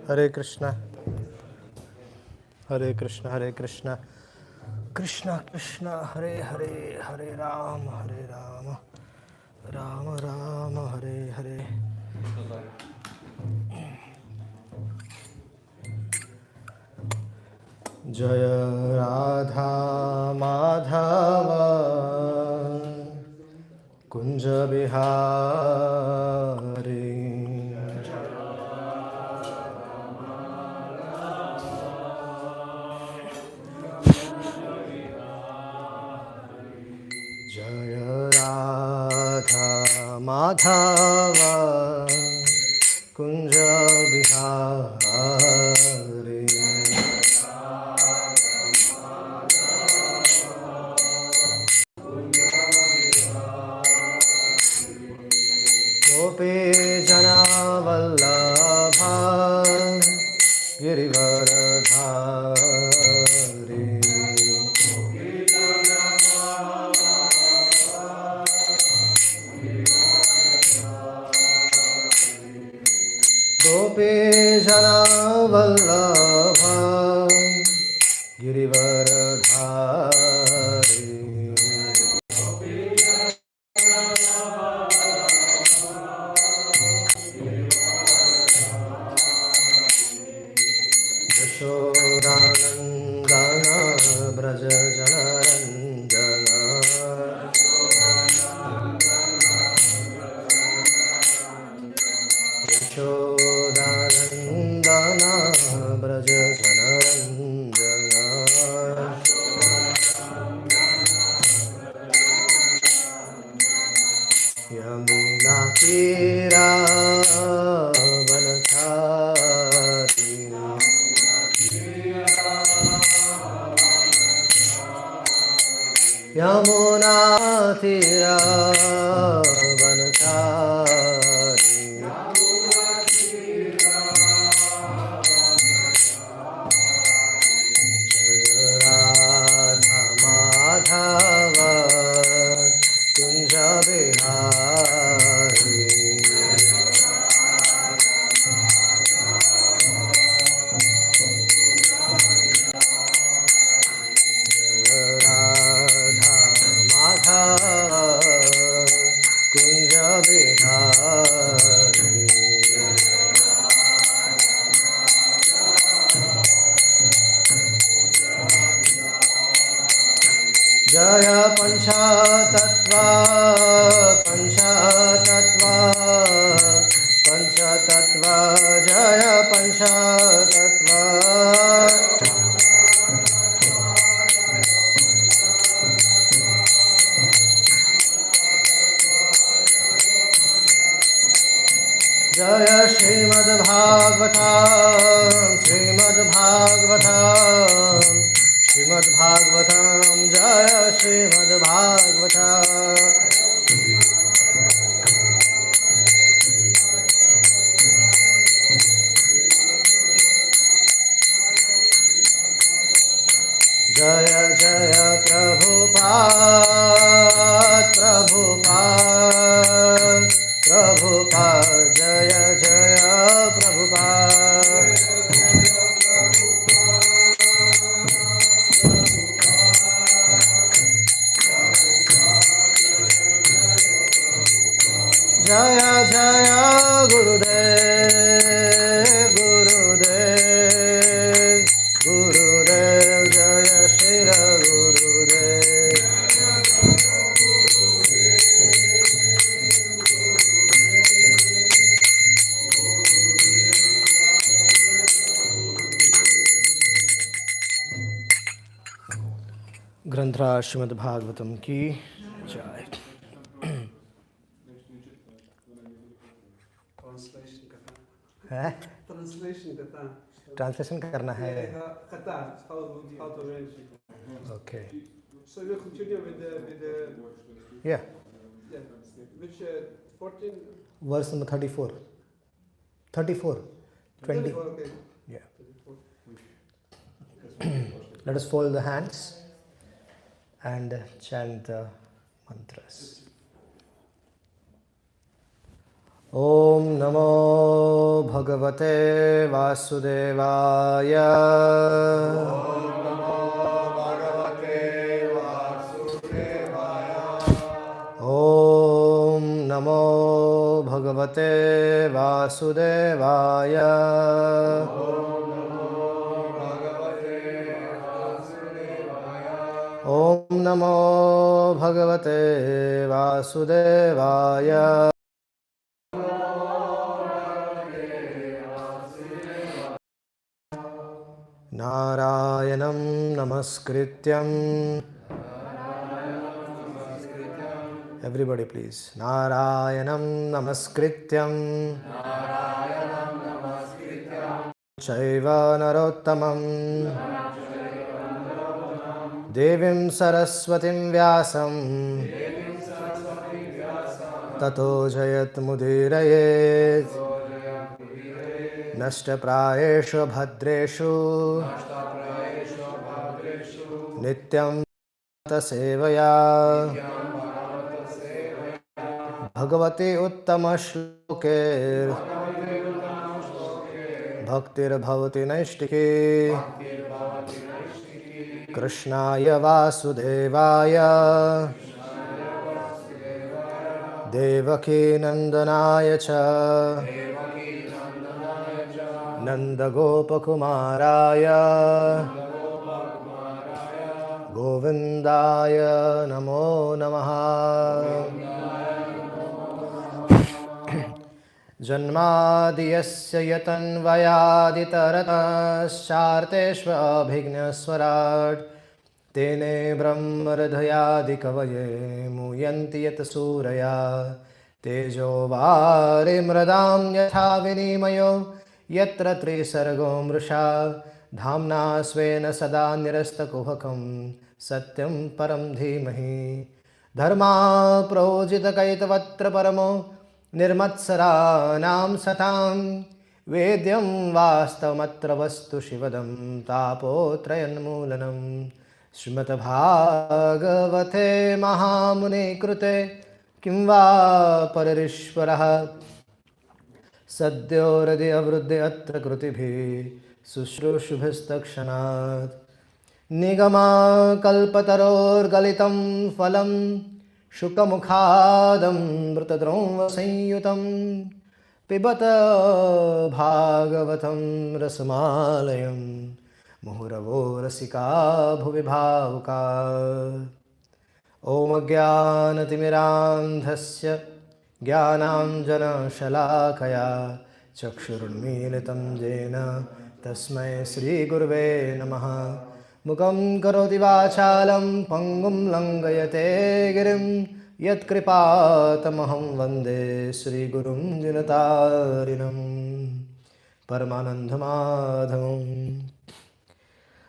Hare Krishna, Hare Krishna, Hare Krishna, Krishna Krishna, Hare Hare, Hare Rama, Rama Rama, Hare Hare. Jaya Radha Madhava Kunja Bihari Jaya Radha Madhava Kunja Bihari Gopi Jana Vallabha Girivaradhari Gopi Jana Vallabha Girivaradhari Yashodanandana Braja Janarandana Yashodanandana Braja Janarandana Yamuna Tira Vanachari Yamuna Tira Vanachari Radha Madhava Kunja Bihari Radha Madhava Kunja Bihari Jaya Panchatattva Panchatattva Panchatattva Jaya Panchatattva Jaya Srimad Bhagavatam Srimad Bhagavatam Srimad Bhagavatam Jaya Srimad Bhagavatam Jaya Jaya Prabhupada Prabhupada Prabhupada Jaya Jaya Prabhupada Jaya Jaya Gurudev Gurudev Gurudev Jaya Shri Gurudev ग्रंथरा Shrimad Bhagavatam की जय। Translation करना है। Okay. So we'll continue with the Yeah. which 14 Verse number 34. 34. 20. 34, okay. Yeah. Let us fold the hands and chant the mantras. Om Namo भगवते वासुदेवाय। ॐ नमो भगवते वासुदेवाय। ॐ नमो भगवते वासुदेवाय। नारायणं नमस्कृत्यं everybody please नारायणं नमस्कृत्यं चैव नरोत्तमं देवीं सरस्वतीं व्यासं ततो जयत्मुदीरयेत् नष्टप्रायेषु भद्रेषु नित्यं सेवया भगवती उत्तमश्लोके भक्तिर्भवति नैष्टिकी कृष्णाय वासुदेवाय देवकी नंदनाय च नंदगोपकुमाराय गोविन्दाय नमो नमः। जन्मादियस्य यतन्वयादितरतश्चार्तेष्वभिघ्नस्वराट् तेने ब्रह्महृदयादिकवये मुह्यन्ति यत् सूरया तेजो वारिमृदां यथा विनिमयो यत्र त्रिसर्गो मृषा धाम्ना स्वेन सदा निरस्तकुहकं सत्यं परं धीमहि धर्मा प्रोजितकैतवत्र परमो निर्मत्सराणां सतां वेद्यं वास्तवमत्र वस्तु शिवदं तापोत्रयन्मूलनं श्रीमद्भागवते महामुने कृते किं वा पररीश्वरः सद्यो हृदि अवृद्धि अत्र कृतिभिः शुश्रूषुभिस्तक्षणात् निगमाकल्पतरोर्गलितं फलं शुकमुखादमृतद्रवसंयुतं पिबत भागवतं रसमालयं मुहुरवो रसिका भुवि भावुका। ॐ अज्ञानतिमिरान्धस्य ज्ञानाञ्जनशलाकया चक्षुरुन्मीलितं येन तस्मै श्रीगुरुवे नमः। मुखं करोति वाचालं पङ्गुं लङ्घयते गिरिं यत्कृपातमहं वन्दे श्रीगुरुं दिनतारिणं परमानन्दमाधवम्।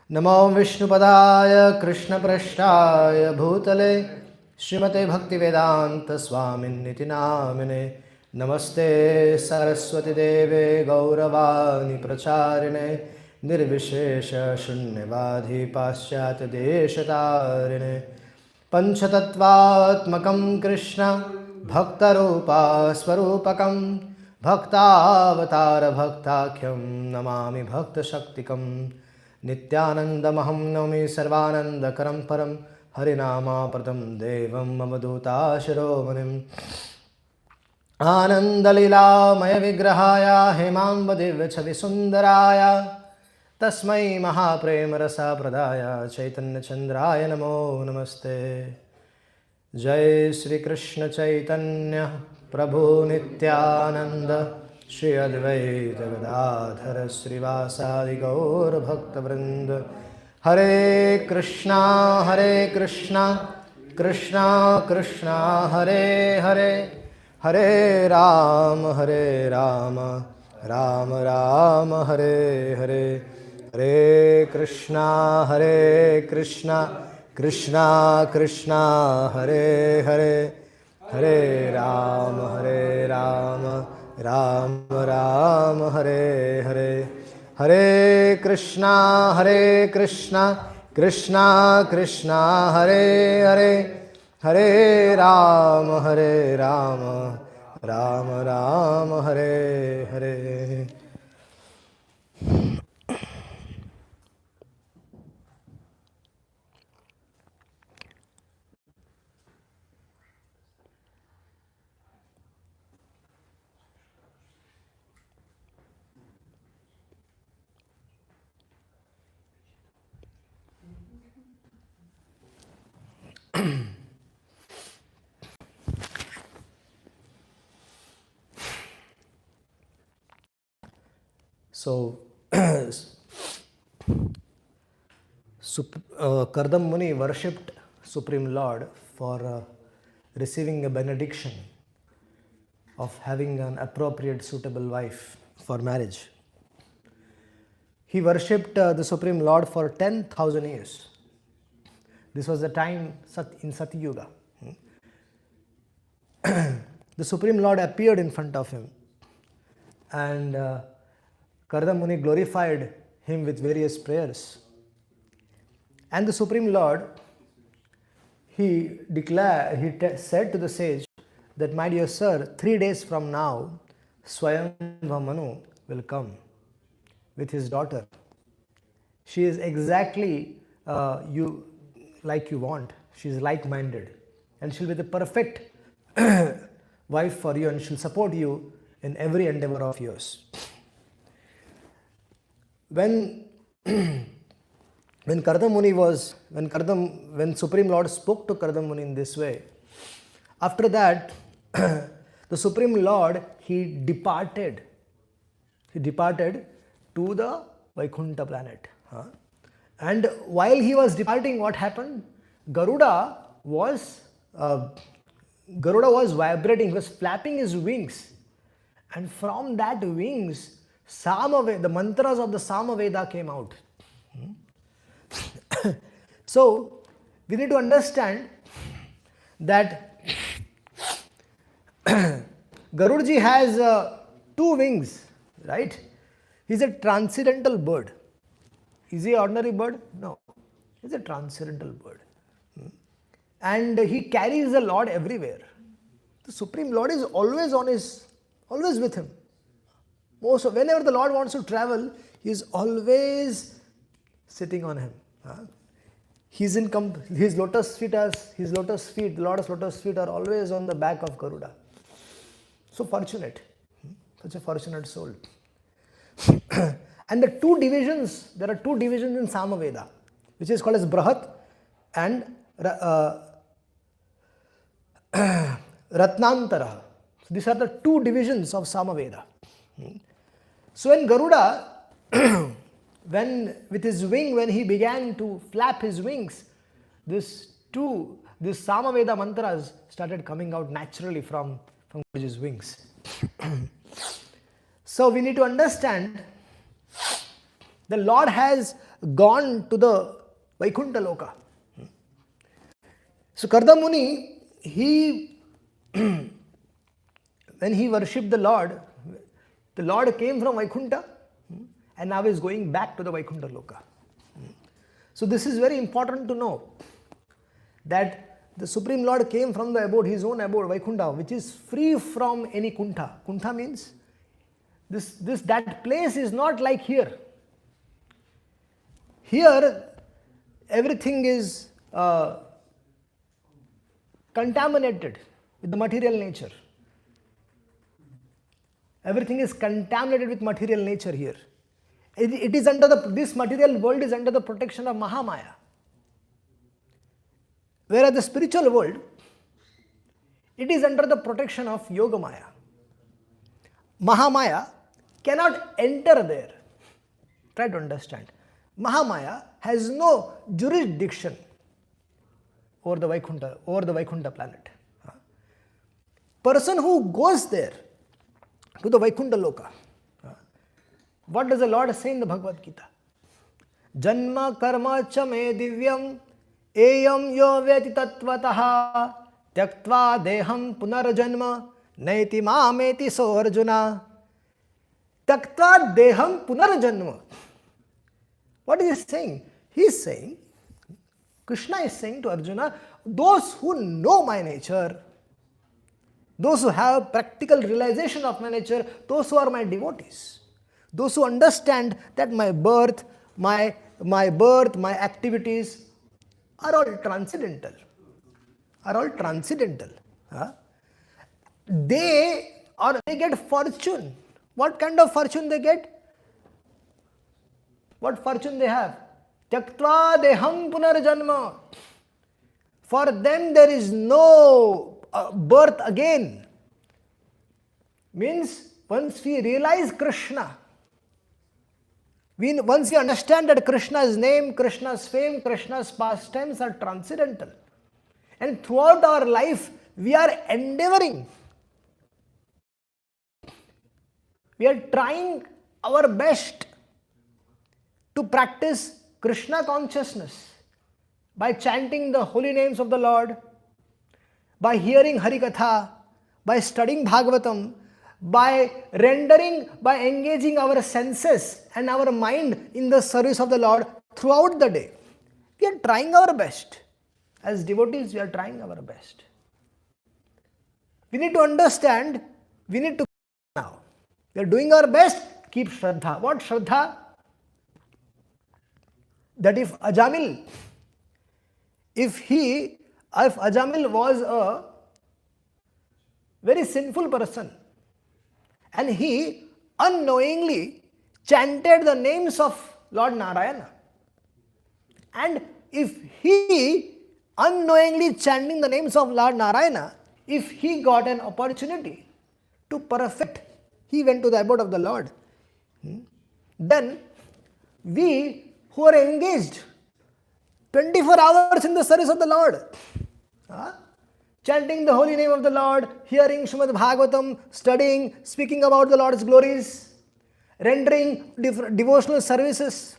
नमो विष्णुपदाय कृष्णपृष्ठाय भूतले श्रीमते भक्तिवेदान्तस्वामिन्निति नामिने नमस्ते सरस्वतीदेवे गौरवाणी प्रचारिणे निर्विशेषशून्यवादी पाश्चात्यदेशतारिणे पंचतत्वात्मकं कृष्ण भक्तरूपास्वरूपकं भक्तावतारभक्ताख्यं नमामि भक्तशक्तिकं नित्यानन्दमहं नौमि सर्वानन्दकरं परं हरिनामाप्रदं देवं मम दूताशिरोमणिम् आनन्दलीलामय विग्रहाय हेमाम्बदिव्यछविसुन्दराय तस्मै महाप्रेमरसाप्रदाय चैतन्यचन्द्राय नमो नमस्ते। जय श्री कृष्ण चैतन्य प्रभु नित्यानंद श्री अद्वैत गदाधर श्रीवासादि गौर भक्तवृंद हरे Krishna Krishna Krishna Hare Hare Hare Ram Ram Ram Hare Hare Hare Krishna Krishna Krishna Hare Hare Hare Ram Ram Ram Hare Hare Hare Krishna Krishna Krishna Hare Hare Hare Ram Ram Ram Hare Hare. So, Kardama Muni worshipped Supreme Lord for receiving a benediction of having an appropriate, suitable wife for marriage. He worshipped the Supreme Lord for 10,000 years. This was the time in Sati Yuga. The Supreme Lord appeared in front of him, and Kardama Muni glorified him with various prayers. And the Supreme Lord, he said to the sage that, my dear sir, 3 days from now, Swayambhava Manu will come with his daughter. She is exactly like you want. She is like-minded, and she'll be the perfect wife for you, and she'll support you in every endeavor of yours. When Kardama Muni when Supreme Lord spoke to Kardama Muni in this way, after that, the Supreme Lord, he departed to the Vaikuntha planet. And while he was departing, what happened? Garuda was vibrating, he was flapping his wings, and from that wings, the mantras of the Samaveda came out. So, we need to understand that Garudaji has 2 wings, right? He's a transcendental bird. Is he an ordinary bird? No. He's a transcendental bird. And he carries the Lord everywhere. The Supreme Lord is always with him. Whenever the Lord wants to travel, he is always sitting on him. His lotus feet, the Lord's lotus feet are always on the back of Garuda. So fortunate, such a fortunate soul. And there are 2 divisions in Samaveda, which is called as Brahat and Ratnantara. So these are the 2 divisions of Samaveda. So when Garuda, with his wing, when he began to flap his wings, these Samaveda mantras started coming out naturally from his wings. So we need to understand the Lord has gone to the Vaikuntha Loka. So Kardama Muni, when he worshipped the Lord came from Vaikuntha and now is going back to the Vaikuntha Loka. So this is very important to know, that the Supreme Lord came from the abode, his own abode, Vaikuntha, which is free from any kuntha. Kuntha means that place is not like here. Here, everything is contaminated with the material nature. Everything is contaminated with material nature here. It is this material world is under the protection of Mahamaya. Whereas the spiritual world, it is under the protection of Yogamaya. Mahamaya cannot enter there. Try to understand. Mahamaya has no jurisdiction over the Vaikuntha planet. Person who goes there to the Vaikuntha Loka, what does the Lord say in the Bhagavad Gita? Janma karma cha me divyam eyam yo veti tattvataha tyaktva deham punarjanma naiti mameti so Arjuna. Tyaktva deham punarjanma. What is he saying? He is saying, Krishna is saying to Arjuna, those who know my nature, those who have practical realization of my nature, those who are my devotees, those who understand that my birth, my activities are all transcendental. They get fortune. What kind of fortune they get? What fortune they have? Tyaktva deham punarjanma. For them there is no birth again. Means once we realize Krishna, Once we understand that Krishna's name, Krishna's fame, Krishna's pastimes are transcendental, and throughout our life we are endeavoring, we are trying our best to practice Krishna consciousness by chanting the holy names of the Lord, by hearing Harikatha, by studying Bhagavatam, by engaging our senses and our mind in the service of the Lord throughout the day. We are trying our best. As devotees, we are trying our best. We need to understand, we need to now. We are doing our best, keep Shraddha. What Shraddha? That if Ajamil was a very sinful person and he unknowingly chanted the names of Lord Narayana, and if he unknowingly chanting the names of Lord Narayana, if he got an opportunity to perfect, he went to the abode of the Lord, then we who are engaged 24 hours in the service of the Lord, chanting the holy name of the Lord, hearing Srimad Bhagavatam, studying, speaking about the Lord's glories, rendering devotional services.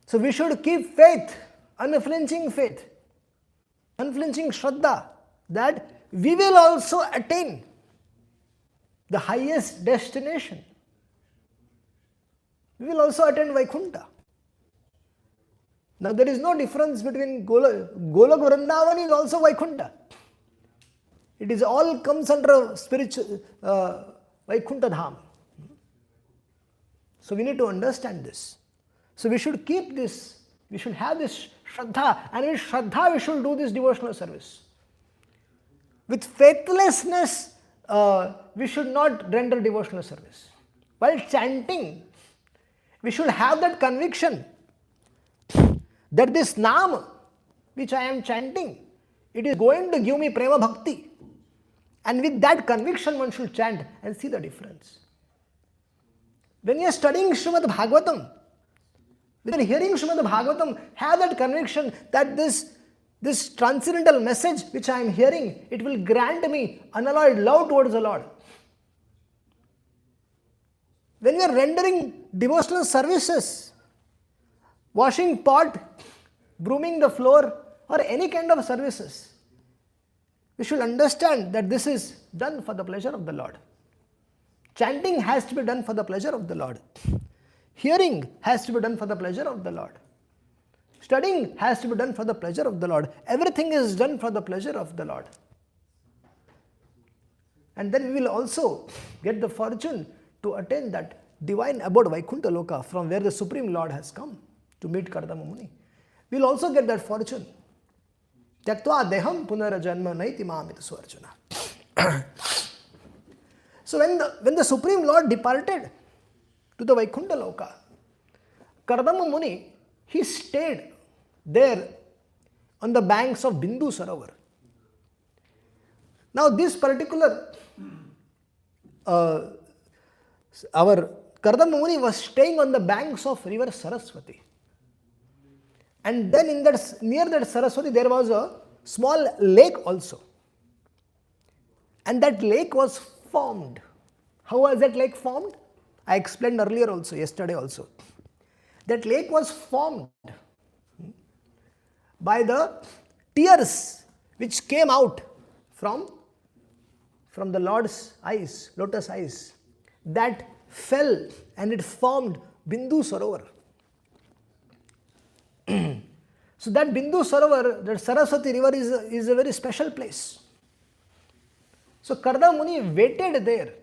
So we should keep faith, unflinching Shraddha, that we will also attain the highest destination. We will also attain Vaikuntha. Now there is no difference between Golok Vrindavan is also Vaikuntha. It is all comes under spiritual Vaikuntha Dham. So we need to understand this. So we should keep this, we should have this Shraddha, and with Shraddha we should do this devotional service. With faithlessness, we should not render devotional service. While chanting, we should have that conviction that this Naam which I am chanting, it is going to give me Prema Bhakti. And with that conviction one should chant and see the difference. When you are studying Srimad Bhagavatam, when you are hearing Srimad Bhagavatam, have that conviction that this transcendental message which I am hearing, it will grant me unalloyed love towards the Lord. When we are rendering devotional services, washing pot, brooming the floor, or any kind of services, we should understand that this is done for the pleasure of the Lord. Chanting has to be done for the pleasure of the Lord. Hearing has to be done for the pleasure of the Lord. Studying has to be done for the pleasure of the Lord. Everything is done for the pleasure of the Lord. And then we will also get the fortune to attain that divine abode Vaikuntha Loka, from where the Supreme Lord has come to meet Kardama Muni. We will also get that fortune. Tyaktva deham punarajanma naiti mamita swarjuna. So when the Supreme Lord departed to the Vaikuntha Loka, Kardama Muni, he stayed there on the banks of Bindu Sarovar. Now this particular, our Kardama Muni was staying on the banks of river Saraswati. And then near that Saraswati there was a small lake also. And that lake was formed. How was that lake formed? I explained earlier also, yesterday also. That lake was formed by the tears which came out from the Lord's eyes, lotus eyes, that fell and it formed Bindu Sarovar. So that Bindu Sarovar, that Saraswati river is a very special place. So Kardama Muni waited there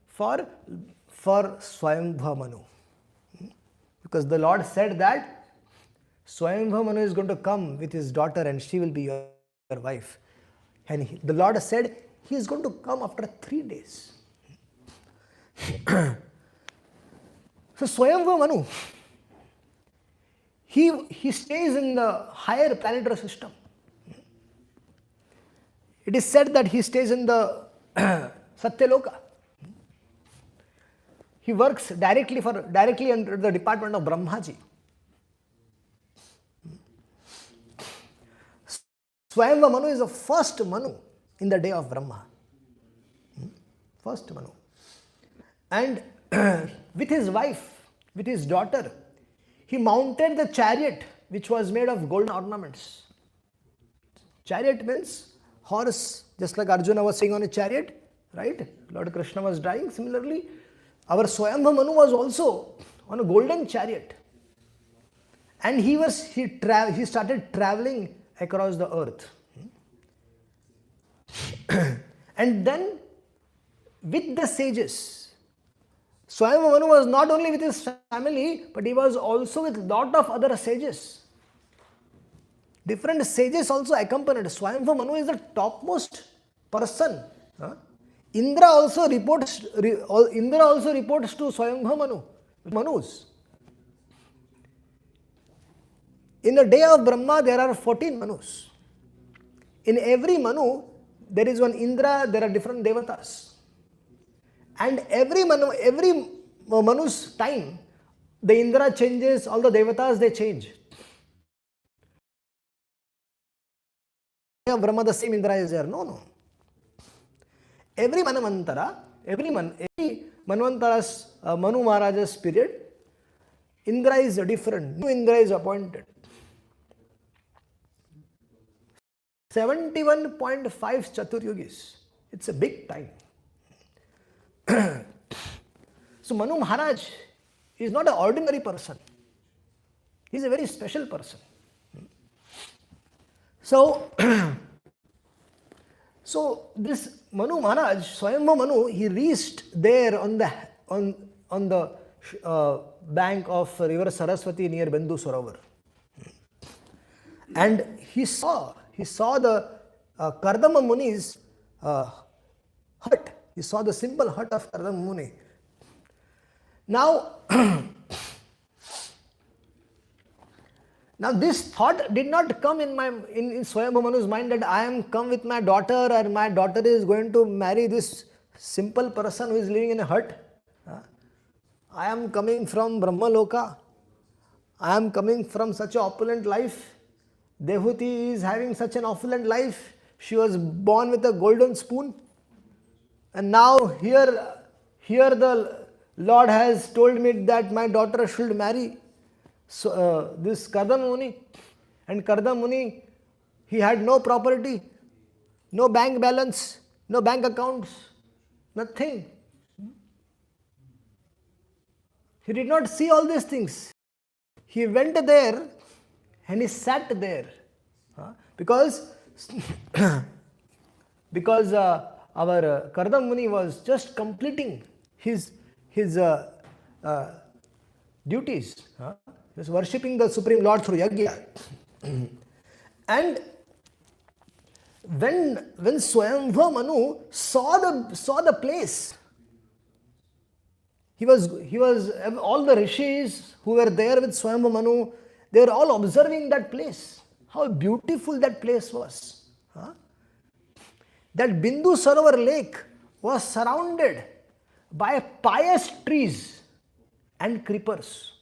for Swayambhava Manu. Because the Lord said that Swayambhava Manu is going to come with his daughter and she will be your wife. And the Lord said he is going to come after 3 days. So Swayambhava Manu, he stays in the higher planetary system. It is said that he stays in the Satyaloka. he works directly under the department of Brahmaji. Swayamva Manu is the first Manu in the day of Brahma. First Manu. And with his wife, with his daughter, he mounted the chariot which was made of golden ornaments. Chariot means horse, just like Arjuna was sitting on a chariot, right? Lord Krishna was driving. Similarly, our Swayambha Manu was also on a golden chariot. And he started traveling across the earth. And then with the sages, Swayambha Manu was not only with his family, but he was also with lot of other sages. Different sages also accompanied. Swayambha Manu is the topmost person. Indra also reports to Swayambha Manu, Manus. In the day of Brahma, there are 14 Manus. In every Manu, there is one Indra, there are different Devatas. And every Manu's time, the Indra changes, all the Devatas, they change. Of Brahma, the same Indra is there. No. Every Manvantara, every Manvantara's Manu Maharaja's period, Indra is different. New Indra is appointed. 71.5 Chaturyugis. It's a big time. So Manu Maharaj is not an ordinary person. He is a very special person. So this Manu Maharaj, Swayambha Manu, he reached there on the bank of river Saraswati near Bindu Sarovar. And he saw the Kardama Muni's hut. He saw the simple hut of Kardama Muni. Now this thought did not come in Swayambha Manu's mind that I am come with my daughter and my daughter is going to marry this simple person who is living in a hut. I am coming from Brahmaloka. I am coming from such an opulent life. Devahuti is having such an opulent life. She was born with a golden spoon. And now here the Lord has told me that my daughter should marry this Kardama Muni. And Kardama Muni, he had no property, no bank balance, no bank accounts, nothing. He did not see all these things. He went there and he sat there. Because our Kardama Muni was just completing his duties. He was worshipping the Supreme Lord through Yajna. And when Swayambha Manu saw the place, he was all the rishis who were there with Swayambha Manu, they were all observing that place. How beautiful that place was. That Bindu Sarovar lake was surrounded by pious trees and creepers,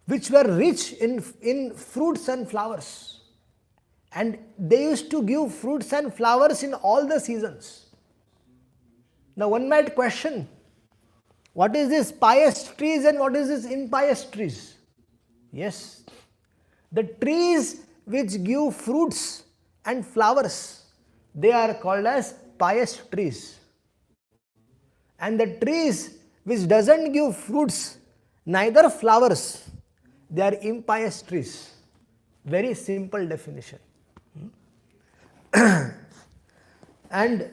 which were rich in fruits and flowers. And they used to give fruits and flowers in all the seasons. Now one might question, what is this pious trees and what is this impious trees? Yes, the trees which give fruits and flowers, they are called as pious trees. And the trees which doesn't give fruits, neither flowers, they are impious trees. Very simple definition. And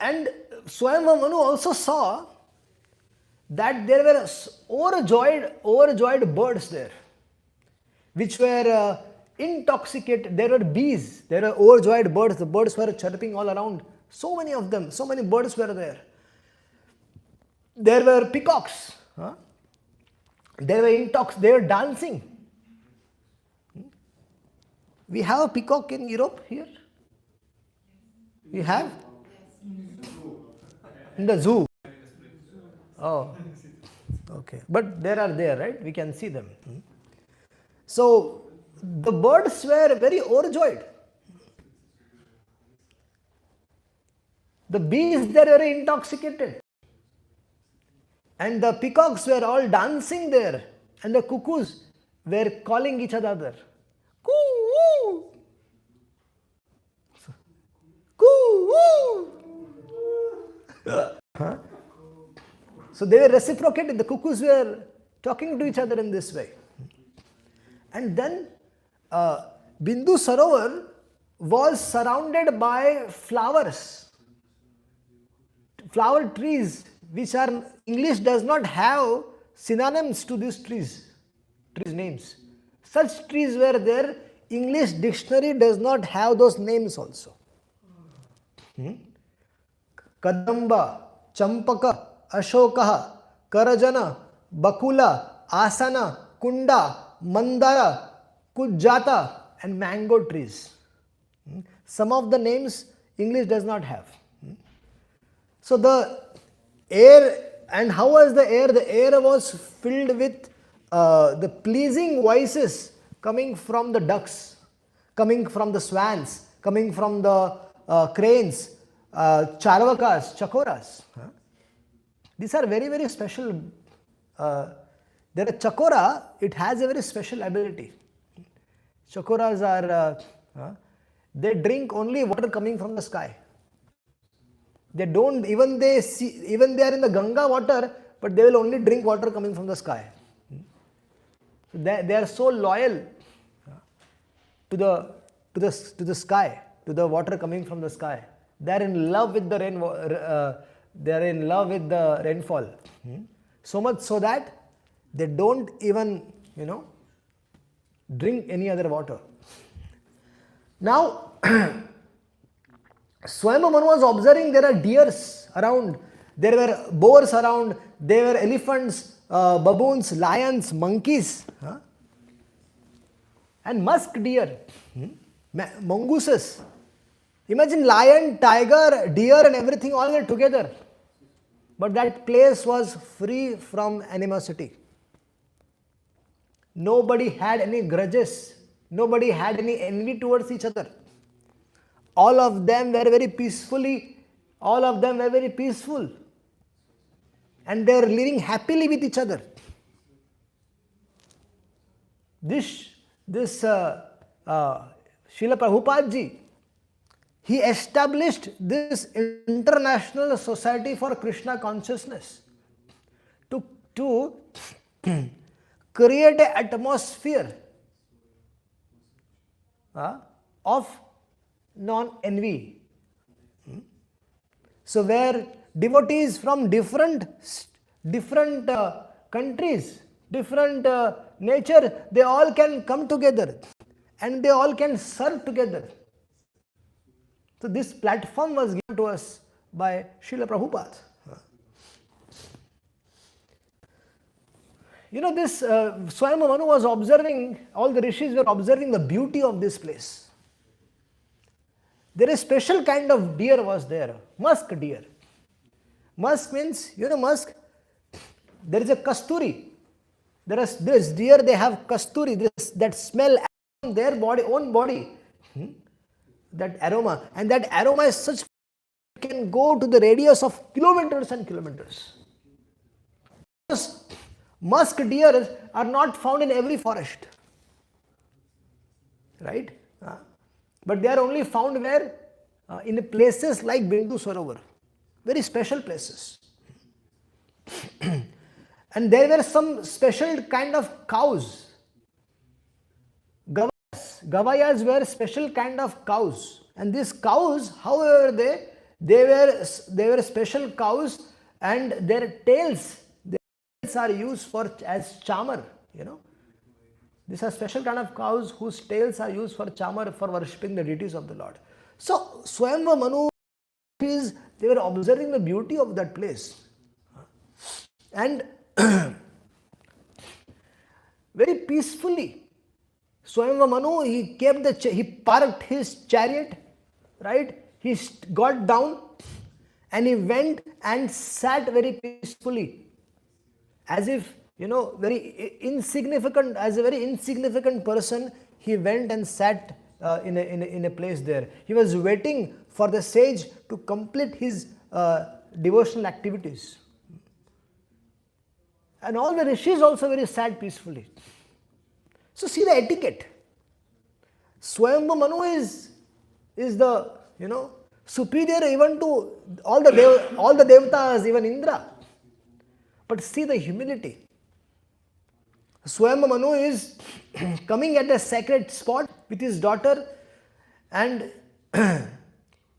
and Swayambha Manu also saw that there were overjoyed birds there, which were intoxicated. There were bees, there were overjoyed birds. The birds were chirping all around. So many of them, so many birds were there. There were peacocks. They were dancing. We have a peacock in Europe here. You have? In the zoo. Oh, okay. But there are there, right? We can see them. So the birds were very overjoyed. The bees they were very intoxicated. And the peacocks were all dancing there. And the cuckoos were calling each other. Coo! Coo! Huh? So they were reciprocated. The cuckoos were talking to each other in this way. And then Bindu Sarovar was surrounded by flowers, flower trees, which are English does not have synonyms to these trees names. Such trees were there. English dictionary does not have those names also. Kadamba, Champaka, Ashoka, Karajana, Bakula, Asana, Kunda, Mandara, Kujata and mango trees. Some of the names English does not have. So the air, and how was the air? The air was filled with the pleasing voices coming from the ducks, coming from the swans, coming from the cranes, charvakas, chakoras. These are very, very special. There are chakora, it has a very special ability. Chakoras are, they drink only water coming from the sky. They don't, even they are in the Ganga water, but they will only drink water coming from the sky. So they are so loyal to the sky, to the water coming from the sky. They are in love with the rain. They are in love with the rainfall. So much so that they don't even, drink any other water. Now, Swayambhu Manu was observing there are deers around, there were boars around, there were elephants, baboons, lions, monkeys, and musk deer, mongooses. Imagine lion, tiger, deer and everything all were together. But that place was free from animosity. Nobody had any grudges. Nobody had any envy towards each other. All of them were very peaceful. And they were living happily with each other. This Srila Prabhupada ji, he established this international society for Krishna consciousness to create an atmosphere of non-envy. So where devotees from different countries, different nature, they all can come together and they all can serve together. So this platform was given to us by Srila Prabhupada. This Swayambhu Manu was observing, all the rishis were observing the beauty of this place. There is special kind of deer was there, musk deer. Musk means, musk, there is a kasturi. There is this deer, they have kasturi, that smell on their own body. That aroma, and that aroma is such it can go to the radius of kilometers and kilometers. Musk deer are not found in every forest, right? But they are only found where? In places like Bindu Sarovar, very special places. And there were some special kind of cows. Gavayas were special kind of cows, and these cows, how were they? They were special cows, and their tails are used as chamar. These are special kind of cows whose tails are used for chamar, for worshipping the deities of the Lord. So Swayambhu Manu, they were observing the beauty of that place, and very peacefully. Swayambhu Manu, he parked his chariot, right? got down and he went and sat very peacefully, as if, very insignificant, as a very insignificant person, he went and sat in a place there. He was waiting for the sage to complete his devotional activities. And all the rishis also very sat peacefully. So see the etiquette. Swayambhu Manu is the, superior even to all the devatas, even Indra. But see the humility. Swayambhu Manu is coming at a sacred spot with his daughter, and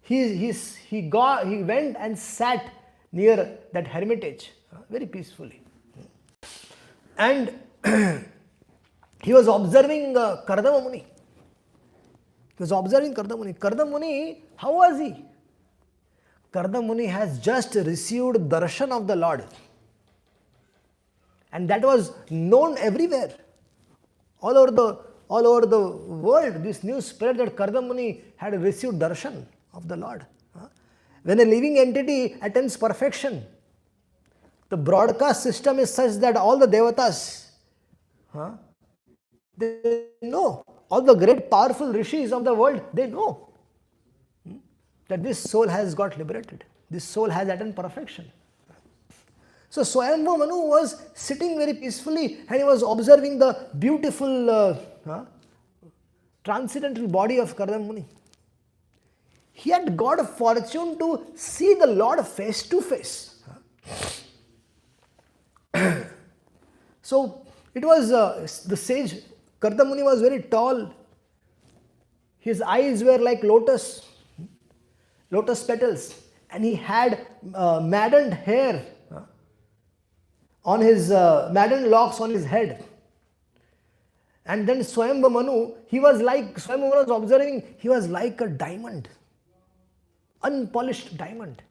he went and sat near that hermitage very peacefully. And he was observing Kardama Muni. He was observing Kardama Muni. Kardama Muni, how was he? Kardama Muni has just received darshan of the Lord. And that was known everywhere. All over the world, this news spread that Kardama Muni had received darshan of the Lord. When a living entity attains perfection, the broadcast system is such that all the devatas, they know, all the great powerful rishis of the world, they know that this soul has got liberated. This soul has attained perfection. So Swayambhu Manu was sitting very peacefully and he was observing the beautiful transcendental body of Kardama Muni. He had got a fortune to see the Lord face to face. So it was the sage Kardama Muni was very tall. His eyes were like lotus petals, and he had maddened hair on his maddened locks on his head. And then Swayambhu Manu, Swayambhu Manu was observing, he was like a diamond, unpolished diamond.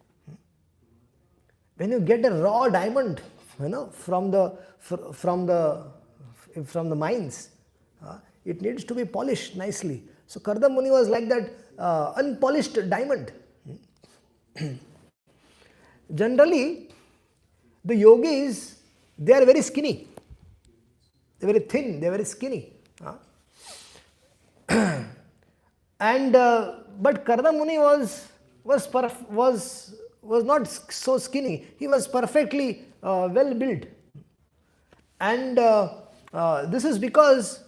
When you get a raw diamond, from the mines, it needs to be polished nicely. So Kardama Muni was like that unpolished diamond. Generally, the yogis, they are very skinny. They are very thin, they are very skinny. And but Kardama Muni was not so skinny. He was perfectly well built. And this is because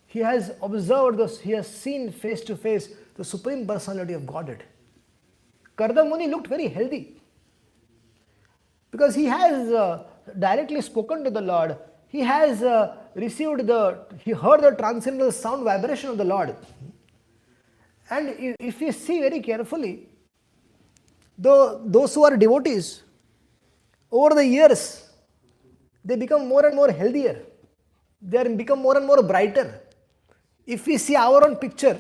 he has observed this, he has seen face to face the Supreme Personality of Godhead. Kardama Muni looked very healthy because he has directly spoken to the Lord. He has he heard the transcendental sound vibration of the Lord. And if you see very carefully, those who are devotees, over the years, they become more and more healthier. They become more and more brighter. If we see our own picture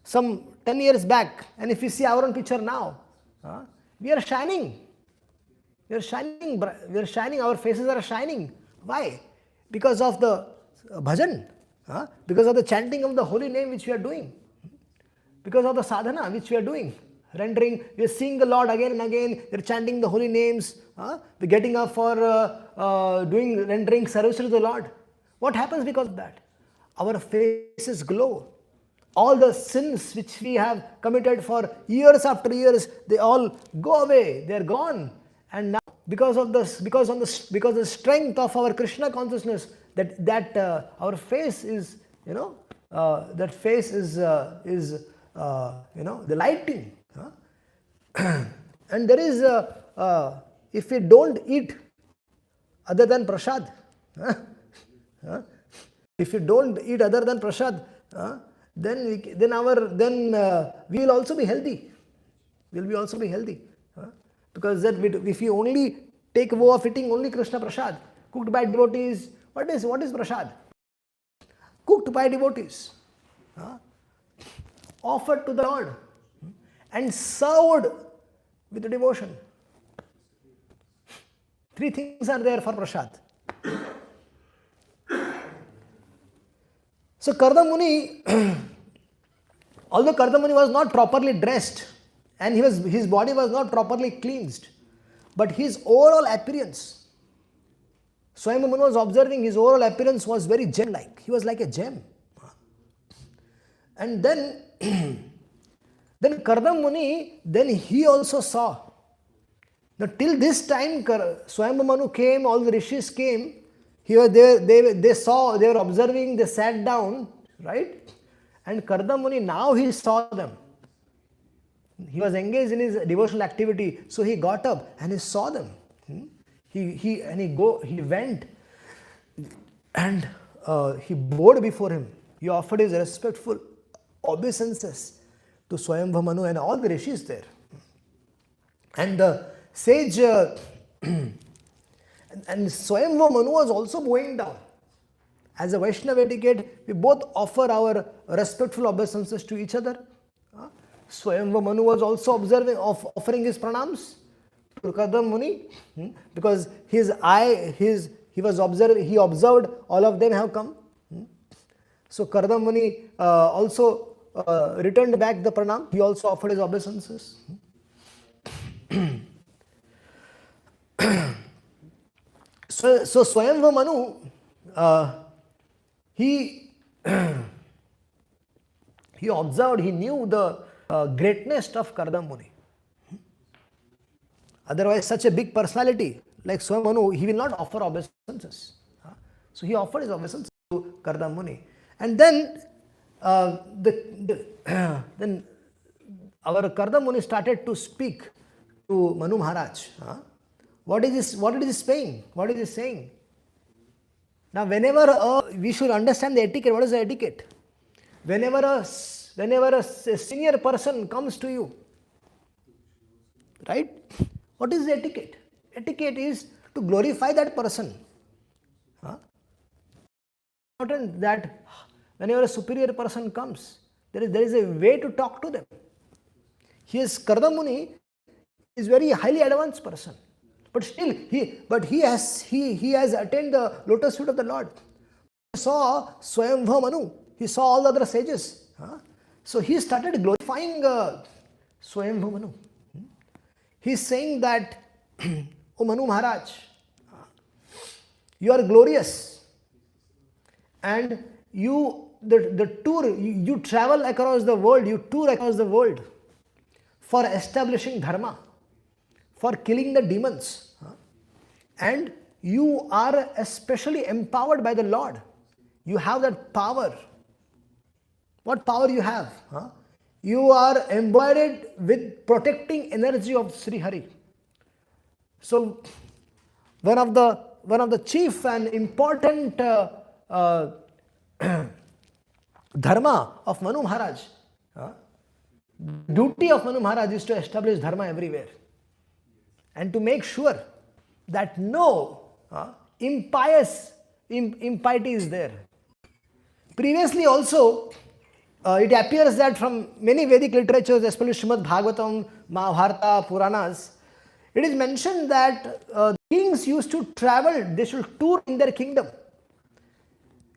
some 10 years back, and if we see our own picture now, we are shining. We are shining. Our faces are shining. Why? Because of the bhajan, because of the chanting of the holy name which we are doing, because of the sadhana which we are doing. Rendering, we are seeing the Lord again and again, we are chanting the holy names, we are getting up for rendering service to the Lord. What happens because of that? Our faces glow. All the sins which we have committed for years after years, they all go away, they are gone. And now, because of the strength of our Krishna consciousness, that our face is, that face is the lighting. And there is, if we don't eat other than prasad, if we don't eat other than prasad, then we will also be healthy. We will also be healthy. Because if we only take vow of eating only Krishna prasad, cooked by devotees, what is prasad? Cooked by devotees, offered to the Lord, and served with devotion. Three things are there for prasad. So Kardama Muni, although Kardama Muni was not properly dressed, and his body was not properly cleansed, but his overall appearance, Swayambhu Manu was observing, his overall appearance was very gem-like. He was like a gem. And then, then Kardama Muni, then he also saw. Now till this time, Swayambhu Manu came, all the rishis came, he was there, they saw, they were observing, they sat down, right? And Kardama Muni, now he saw them. He was engaged in his devotional activity, so he got up and he saw them. He went and he bowed before him. He offered his respectful obeisances to Swayambhu Manu and all the rishis there. And the sage and Swayambhu Manu was also bowing down. As a Vaishnava etiquette, we both offer our respectful obeisances to each other. Swayambhu Manu was also offering his pranams to Kardama Muni, because he observed all of them have come. So Kardama Muni also returned back the pranam. He also offered his obeisances. So Swayambhu Manu, he observed, he knew the greatness of Kardama Muni. Otherwise, such a big personality like Swayambhu Manu, he will not offer obeisances. So he offered his obeisances to Kardama Muni. And then, then our Kardama Muni started to speak to Manu Maharaj. What is he saying? What is he saying? Now, whenever we should understand the etiquette. What is the etiquette? Whenever a senior person comes to you, right? What is the etiquette? Etiquette is to glorify that person. Important that whenever a superior person comes, there is a way to talk to them. Kardama Muni is very highly advanced person, but still he has attained the lotus feet of the Lord. He saw Swayambhu Manu, he saw all the other sages. So he started glorifying Swayambhu Manu. He is saying that, O Manu Maharaj, you are glorious, and you travel across the world, you tour across the world for establishing dharma, for killing the demons, and you are especially empowered by the Lord. You have that power. What power you have? You are embodied with protecting energy of Sri Hari. So one of the chief and important dharma of Manu Maharaj, duty of Manu Maharaj is to establish dharma everywhere and to make sure that no impiety is there. Previously also, it appears that from many Vedic literatures, especially Srimad Bhagavatam, Mahabharata, Puranas, it is mentioned that kings used to travel, they should tour in their kingdom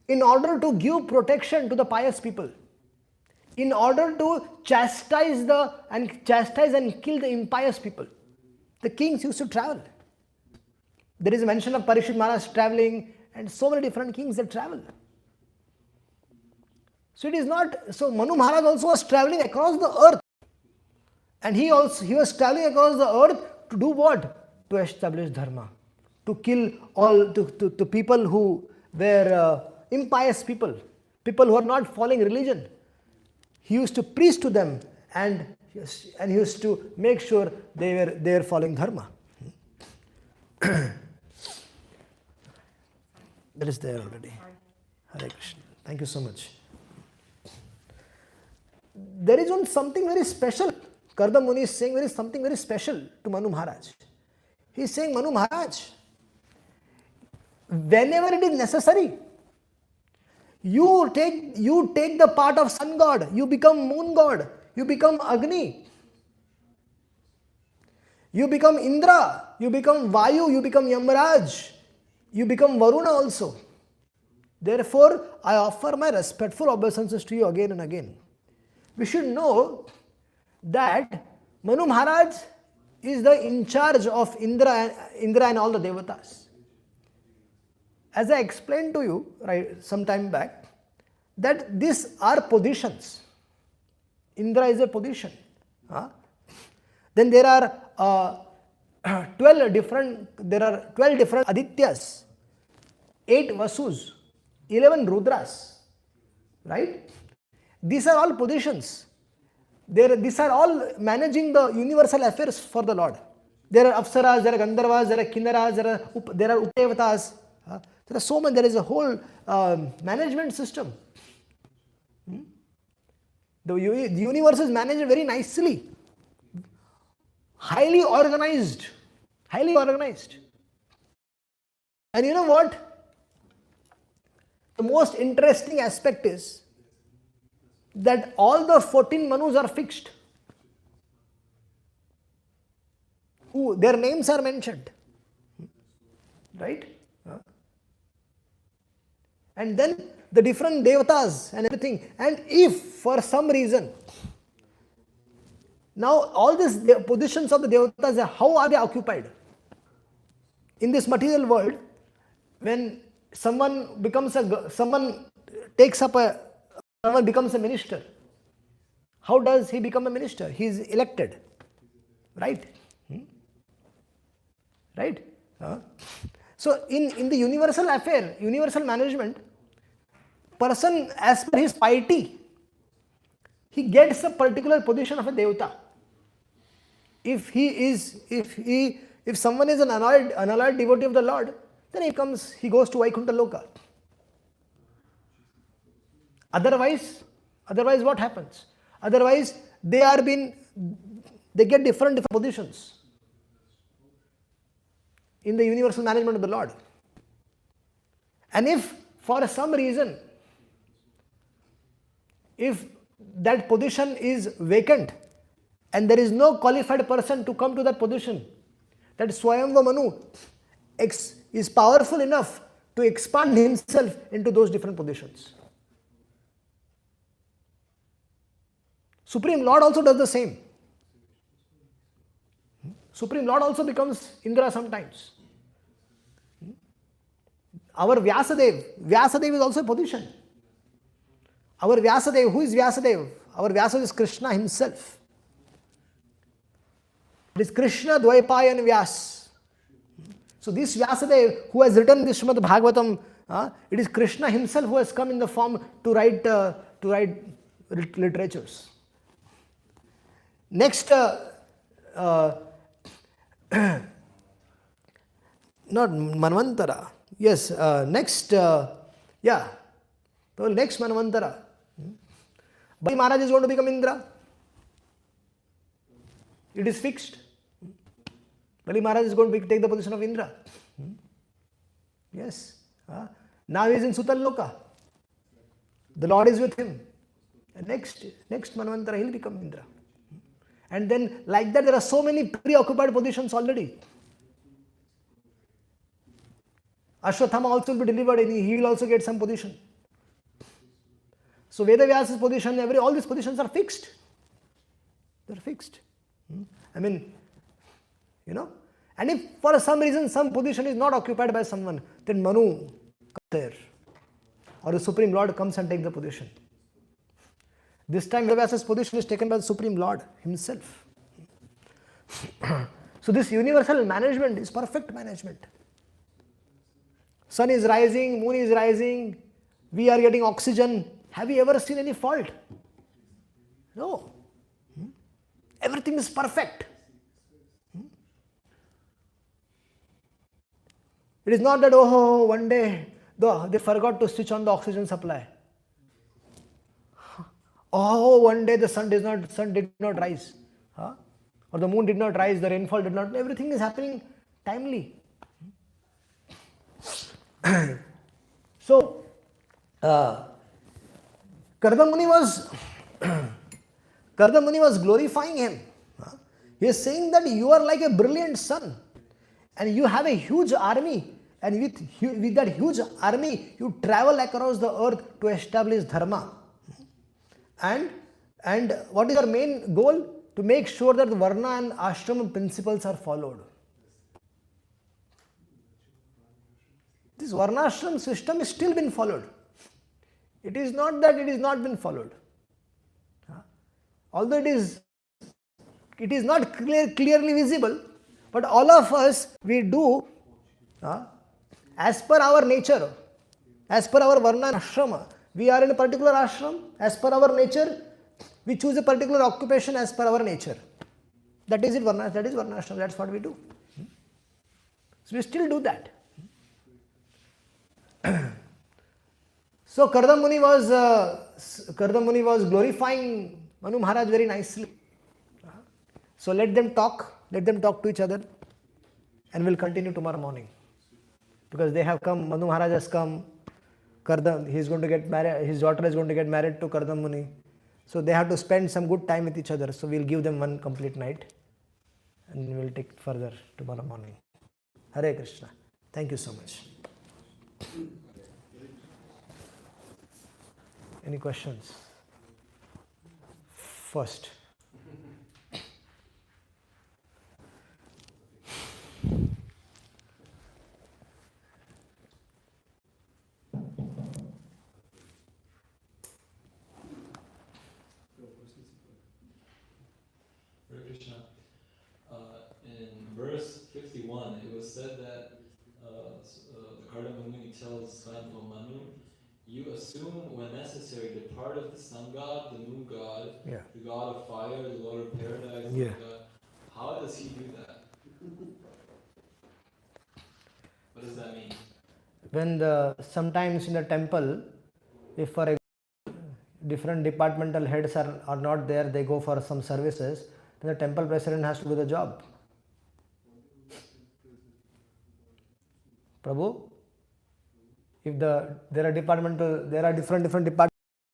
in order to give protection to the pious people, in order to chastise and kill the impious people. The kings used to travel. There is a mention of Parikshit Maharaj traveling, and so many different kings that travel. So it is not, so Manu Maharaj also was traveling across the earth, and he was traveling across the earth to do what? To establish dharma, to kill all, to people who were impious people who are not following religion. He used to preach to them, and he used to make sure they were following dharma. That is there already. Hare Krishna. Thank you so much. There is something very special. Kardama Muni is saying there is something very special to Manu Maharaj. He is saying, Manu Maharaj, whenever it is necessary, you take the part of sun god, you become moon god, you become Agni, you become Indra, you become Vayu, you become Yamraj, you become Varuna also. Therefore, I offer my respectful obeisances to you again and again. We should know that Manu Maharaj is the in charge of Indra and all the devatas. As I explained to you some time back, that these are positions. Indra is a position. Then there are 12 different Adityas, 8 Vasus, 11 Rudras, right? These are all positions. These are all managing the universal affairs for the Lord. There are Apsaras, there are Gandharvas, there are Kinnaras, there are Upadevatas. There are so many, there is a whole management system. The universe is managed very nicely. Highly organized. And you know what? The most interesting aspect is that all the 14 Manus are fixed. Their names are mentioned. Right? And then the different devatas and everything. And if for some reason, now all these positions of the devatas, how are they occupied? In this material world, when someone becomes someone becomes a minister, how does he become a minister? He is elected, right? Right? So in the universal affair, universal management, person as per his piety, he gets a particular position of a devata. If someone is an unalloyed devotee of the Lord, then he goes to Vaikuntha Loka. Otherwise what happens? Otherwise they get different positions in the universal management of the Lord. And if for some reason, if that position is vacant and there is no qualified person to come to that position, that Swayamva Manu is powerful enough to expand himself into those different positions. Supreme Lord also does the same. Supreme Lord also becomes Indra sometimes. Our Vyasadev is also a position. Our Vyasadev, who is Vyasadev? Our Vyasa is Krishna himself. It is Krishna Dvaipayan Vyas. So this Vyasadev who has written this Srimad Bhagavatam, it is Krishna himself who has come in the form to write literatures. Next, not Manvantara. Yes, next Manvantara. Bali Maharaj is going to become Indra. It is fixed. Bali Maharaj is going to take the position of Indra. Yes. Now he is in Sutal Loka. The Lord is with him. And next Manvantara he will become Indra. And then like that there are so many preoccupied positions already. Ashwathama also will be delivered and he will also get some position. So Vedavyasa's position, all these positions are fixed. They are fixed. I mean, and if for some reason some position is not occupied by someone, then Manu comes there. Or the Supreme Lord comes and takes the position. This time Vedavyasa's position is taken by the Supreme Lord himself. So this universal management is perfect management. Sun is rising, moon is rising, we are getting oxygen. Have you ever seen any fault? No. Everything is perfect. It is not that, one day they forgot to switch on the oxygen supply. One day the sun did not rise. Or the moon did not rise, the rainfall did not. Everything is happening timely. So, Kardama Muni was glorifying him. He is saying that you are like a brilliant sun and you have a huge army, and with that huge army you travel across the earth to establish dharma. And what is your main goal? to make sure that the Varna and Ashram principles are followed. This Varnashram system is still been followed. It is not that it is not been followed. Although it is not clearly visible, but all of us, we do as per our nature, as per our Varna and Ashrama. We are in a particular ashram, as per our nature, we choose a particular occupation as per our nature. That is it, Varna, that is Varnashram, that's what we do. So we still do that. So Kardama Muni was glorifying Manu Maharaj very nicely. So let them talk to each other, and we'll continue tomorrow morning. Because they have come, Manu Maharaj has come, he is going to get married, his daughter is going to get married to Kardama Muni. So they have to spend some good time with each other. So we'll give them one complete night, and we'll take it further tomorrow morning. Hare Krishna. Thank you so much. Any questions? First. Hare Krishna. In verse 51, it was said that the Kardama Muni tells Svanto Manu, you assume when necessary the part of the sun god, the moon god, the god of fire, the lord of paradise, the god. How does he do that? What does that mean? When sometimes in the temple, if for example, different departmental heads are not there, they go for some services, then the temple president has to do the job. Prabhu, if there are different departments,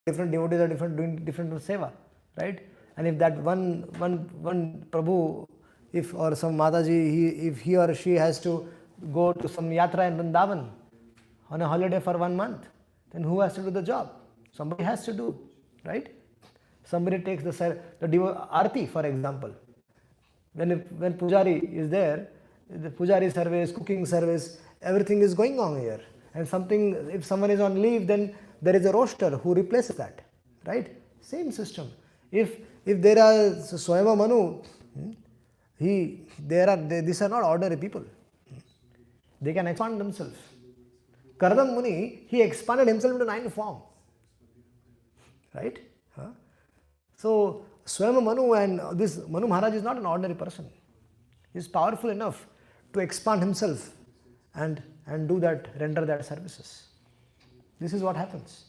different devotees are doing different seva, right? And if that one Prabhu, if or some Mataji, if he or she has to go to some yatra in Vrindavan on a holiday for 1 month, then who has to do the job? Somebody has to do, right? Somebody takes the Aarti, for example. When Pujari is there, the Pujari service, cooking service, everything is going on here. And if someone is on leave, then there is a roster who replaces that, right? Same system. If there are Swayama Manu, these are not ordinary people. They can expand themselves. Kardama Muni, he expanded himself into 9 forms, right? So Swayama Manu and this Manu Maharaj is not an ordinary person. He is powerful enough to expand himself and do that, render that services. This is what happens.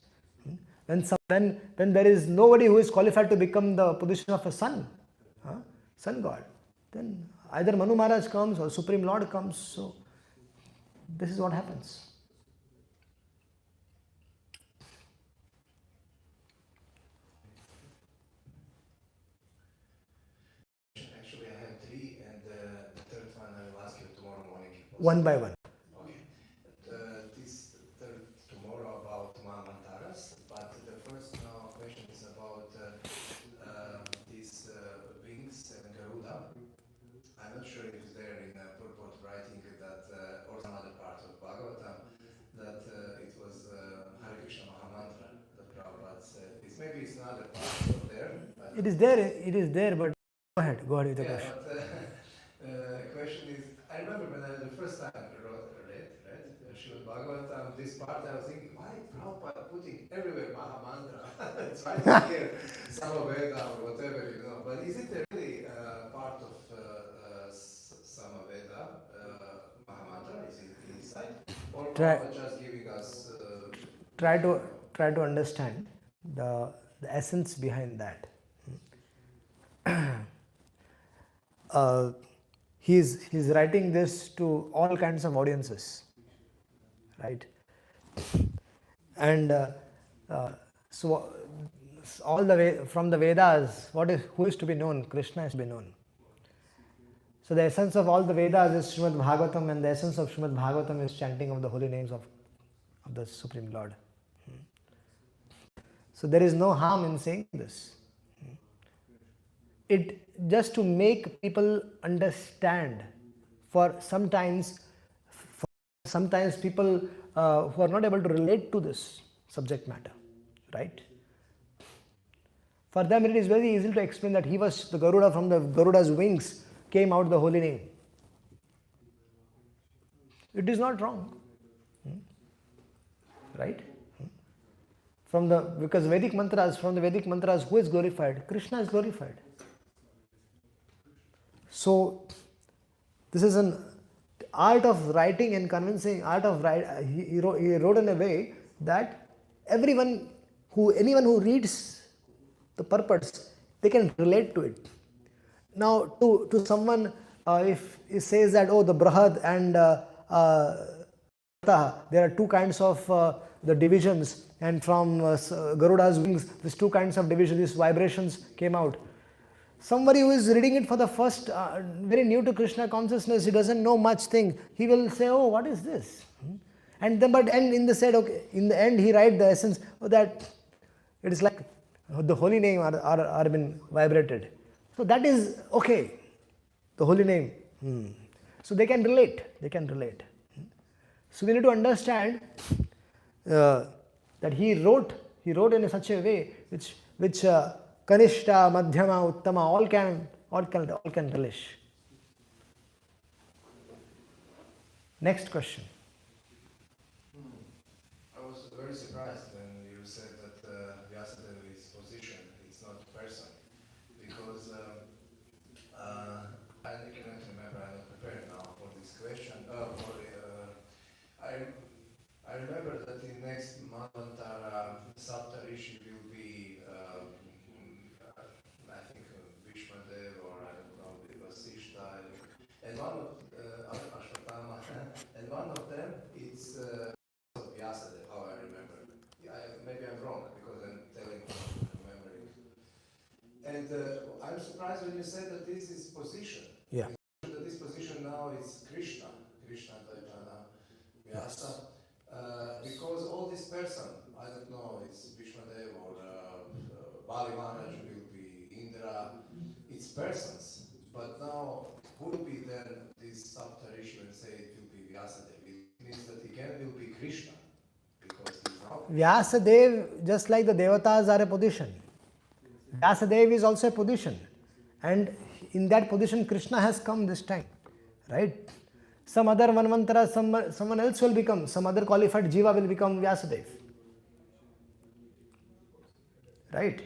When there is nobody who is qualified to become the position of a sun god, then either Manu Maharaj comes or Supreme Lord comes. So this is what happens. Actually, I have 3, and the third one I will ask you tomorrow morning. One by one. Okay. This third tomorrow about Mahamantaras, but the first question is about these wings and Garuda. I'm not sure if it's there in purport writing that, or some other part of Bhagavatam, that it was Hare Krishna Mahamantra, the Prabhupada said. Maybe it's another part of there. It is there, but go ahead with the question. But the question is, I remember when the first time I read Srimad Bhagavatam, this part I was thinking, why Prabhupada putting everywhere Mahamantra? It's right here, Samaveda or whatever, But is it really part of Samaveda, Mahamantra? Is it inside? Or Prabhupada just giving us... Try to understand the essence behind that. He's writing this to all kinds of audiences, right? And so all the way from the Vedas, who is to be known? Krishna is to be known. So the essence of all the Vedas is Srimad Bhagavatam, and the essence of Srimad Bhagavatam is chanting of the holy names of the Supreme Lord. So there is no harm in saying this. it just to make people understand. For sometimes people who are not able to relate to this subject matter, right? For them, it is very easy to explain that he was the Garuda, from the Garuda's wings came out the holy name. It is not wrong, right? Because Vedic mantras, from the Vedic mantras, who is glorified? Krishna is glorified. So, this is an art of writing and convincing, he wrote in a way that anyone who reads the purpose, they can relate to it. Now, to someone, if he says that, oh, the Brahad and there are two kinds of the divisions, and from Garuda's wings, these two kinds of divisions, these vibrations came out. Somebody who is reading it for the first, very new to Krishna consciousness, he doesn't know much thing, he will say, oh, what is this? And then, in the end, he write the essence that it is like the holy name are been vibrated. So that is okay, the holy name. So they can relate. So we need to understand that he wrote in such a way which Kanishta, Madhyama, Uttama, all can relish. Next question. I was very surprised when you said that Vyasadeva is position, it's not person, because I cannot remember, I'm not prepared now for this question. I remember that in next Manvantara, Saptarishi will be, I think, Vishmadev, or I don't know, Vasishta, and one of Ashwatthama, and one of them is Vyasadeva, how I remember. Maybe I'm wrong, because I'm telling from remembering. And I'm surprised when you said that this is position. Yeah. That this position now is Krishna, Dvaitana, Vyasa. Because all this person, I don't know, it's Vishmadev or Bali Maharaj will be Indra, it's persons. But now, who will be then this Saptarishi and say it will be Vyasadeva? It means that again will be Krishna, because he's now Vyasadeva, just like the Devatas are a position, Vyasadeva is also a position. And in that position, Krishna has come this time, right? Some other Manvantara, someone else will become, some other qualified Jiva will become Vyasadeva. Right?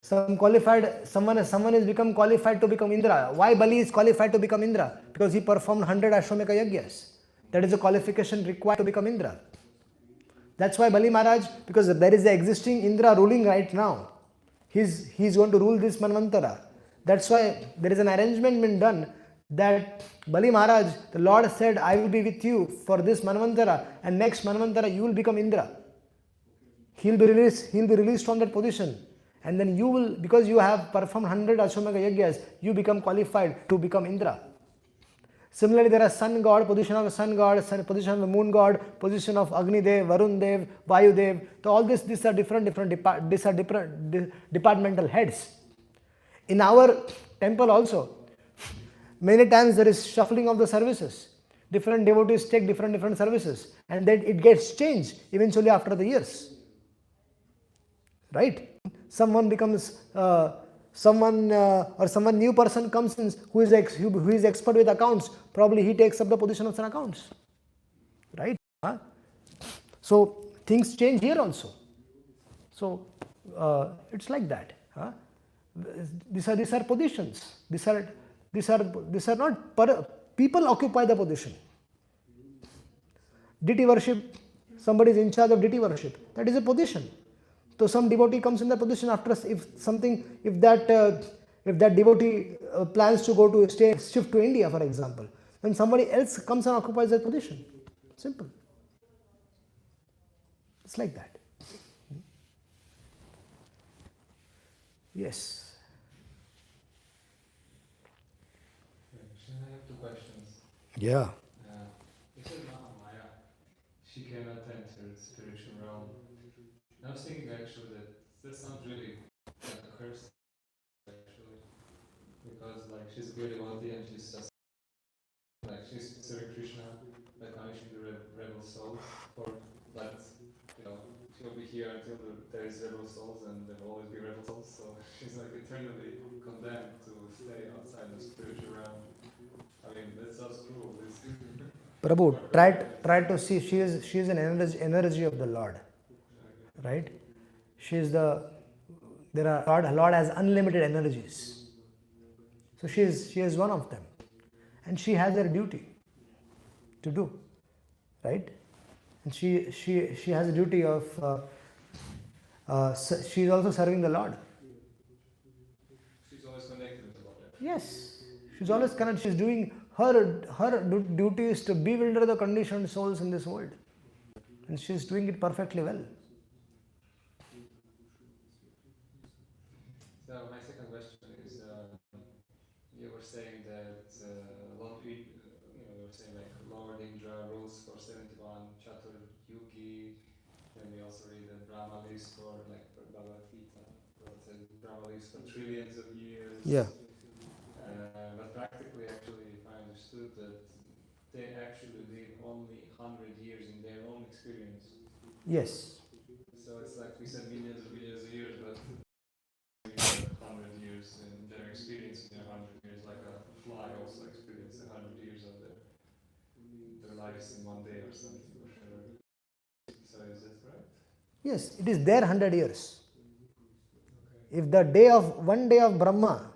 Someone is become qualified to become Indra. Why Bali is qualified to become Indra? Because he performed 100 Ashwamekha Yagyas. That is a qualification required to become Indra. That's why Bali Maharaj, because there is an existing Indra ruling right now. He's going to rule this Manvantara. That's why there is an arrangement been done that Bali Maharaj, the Lord said, I will be with you for this Manvantara, and next Manvantara you will become Indra. He'll be released from that position. And then you will, because you have performed 100 Ashwamekha Yagyas, you become qualified to become Indra. Similarly, there are sun god, position of the sun god, position of the moon god, position of Agni Dev, Varun Dev, Vayu Dev. So all these are different departmental heads. In our temple also, many times there is shuffling of the services. Different devotees take different services, and then it gets changed eventually after the years. Right? Someone becomes someone new person comes in who is expert with accounts. Probably he takes up the position of some accounts. Right? So things change here also. So it's like that. These are positions. These are not people occupy the position. Deity worship, somebody is in charge of deity worship. That is a position. So some devotee comes in the position after if that devotee plans to go to shift to India, for example, then somebody else comes and occupies that position. Simple. It's like that. Yes. I have two questions. Yeah. You said Mahamaya, she cannot enter the spiritual realm. I was thinking actually that sounds really like a curse. like she's a pure devotee and she's just like she's serving Krishna, but punishing the rebel souls for that, you know, she'll be here until there is rebel souls and there will always be rebel souls, so she's like eternally condemned to stay outside the spiritual realm. I mean, that sounds cruel. Prabhu, try to see, she is an energy of the Lord, right? Lord has unlimited energies. So she is one of them. And she has her duty to do, right? And she has a duty of, she is also serving the Lord. She's always connected with the Lord. Yes, she's always connected. She's doing her duty is to bewilder the conditioned souls in this world. And she's doing it perfectly well. So my second question is, you were saying that Lord, you were saying like Lord Indra rules for 71 Chatur Yugi, then we also read the Brahma lives for like Bhagavad Gita, Brahma lives for trillions of years. Yeah. But practically, actually, if I understood that they actually live only 100 years in their own experience. Yes. So it's like we said millions of years, but 100 years in their experience in their 100 years, like a fly also experienced 100 years of their lives in one day or something, or whatever. So is that right? Yes, it is their 100 years. If the one day of Brahma